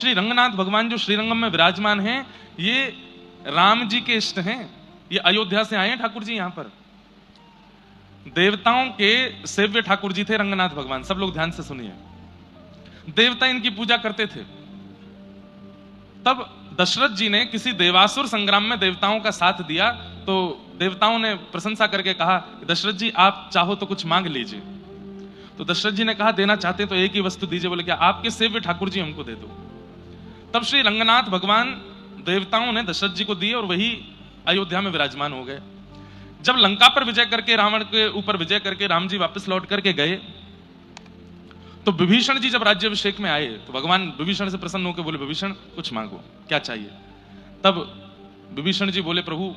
श्री रंगनाथ भगवान जो श्रीरंगम में विराजमान हैं, ये राम जी के इष्ट हैं। ये अयोध्या से आए हैं ठाकुर जी। यहां पर देवताओं के सेव्य ठाकुर जी थे रंगनाथ भगवान। सब लोग ध्यान से सुनिए। देवता इनकी पूजा करते थे। तब दशरथ जी ने किसी देवासुर संग्राम में देवताओं का साथ दिया, तो देवताओं ने प्रशंसा करके कहा, दशरथ जी आप चाहो तो कुछ मांग लीजिए। तो दशरथ जी ने कहा, देना चाहते तो एक ही वस्तु दीजिए। बोले क्या? आपके सेव्य ठाकुर जी हमको दे दो। तब श्री रंगनाथ भगवान देवताओं ने दशरथ जी को दिए और वही अयोध्या में विराजमान हो गए। जब लंका पर विजय करके, रावण के ऊपर विजय करके राम जी वापस लौट करके गए, तो विभीषण जी जब राज्याभिषेक में आए तो भगवान विभीषण से प्रसन्न होकर बोले, विभीषण कुछ मांगो, क्या चाहिए? तब विभीषण जी बोले, प्रभु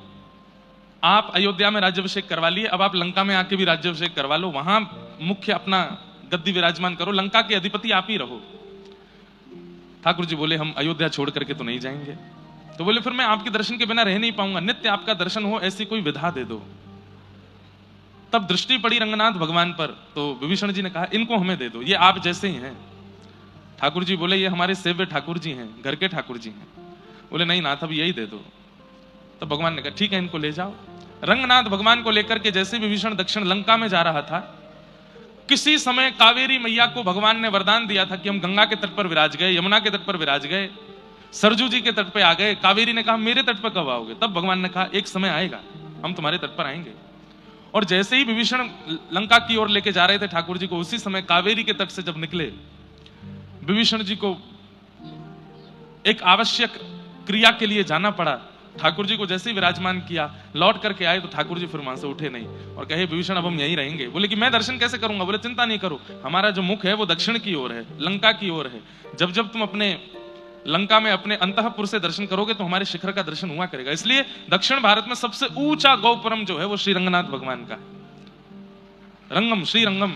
आप अयोध्या में राज्याभिषेक करवा लिए, अब आप लंका में आके भी राज्याभिषेक करवा लो, वहां मुख्य अपना गद्दी विराजमान करो, लंका के अधिपति आप ही रहो। ठाकुर जी बोले, हम अयोध्या छोड़ करके तो नहीं जाएंगे। तो बोले, फिर मैं आपके दर्शन के बिना रह नहीं पाऊंगा, नित्य आपका दर्शन हो ऐसी कोई विधा दे दो। तब दृष्टि पड़ी रंगनाथ भगवान पर, तो विभीषण जी ने कहा, इनको हमें दे दो, ये आप जैसे ही हैं। ठाकुर जी बोले, ये हमारे सेव्य ठाकुर जी हैं, घर के ठाकुर जी हैं। बोले, नहीं नाथ अब यही दे दो। तब भगवान ने कहा, ठीक है इनको ले जाओ। रंगनाथ भगवान को लेकर के जैसे विभीषण दक्षिण लंका में जा रहा था, किसी समय कावेरी मैया को भगवान ने वरदान दिया था कि हम गंगा के तट पर विराज गए, यमुना के तट पर विराज गए, सरजू जी के तट पर आ गए। कावेरी ने कहा, मेरे तट पर कब आओगे? तब भगवान ने कहा, एक समय आएगा हम तुम्हारे तट पर आएंगे। और जैसे ही विभीषण लंका की ओर लेके जा रहे थे ठाकुर जी को, उसी समय कावेरी के तट से जब निकले, विभीषण जी को एक आवश्यक क्रिया के लिए जाना पड़ा। ठाकुर जी को जैसे ही विराजमान किया, लौट करके आए तो ठाकुर जी फिर वहां से उठे नहीं और कहे, विभीषण अब हम यहीं रहेंगे। बोले कि मैं दर्शन कैसे करूंगा? बोले, चिंता नहीं करो, हमारा जो मुख है वो दक्षिण की ओर है, लंका की ओर है। जब जब तुम अपने लंका में अपने अंतःपुर से दर्शन करोगे तो हमारे शिखर का दर्शन हुआ करेगा। इसलिए दक्षिण भारत में सबसे ऊंचा गौपुरम जो है वो श्री रंगनाथ भगवान का है। रंगम, श्री रंगम।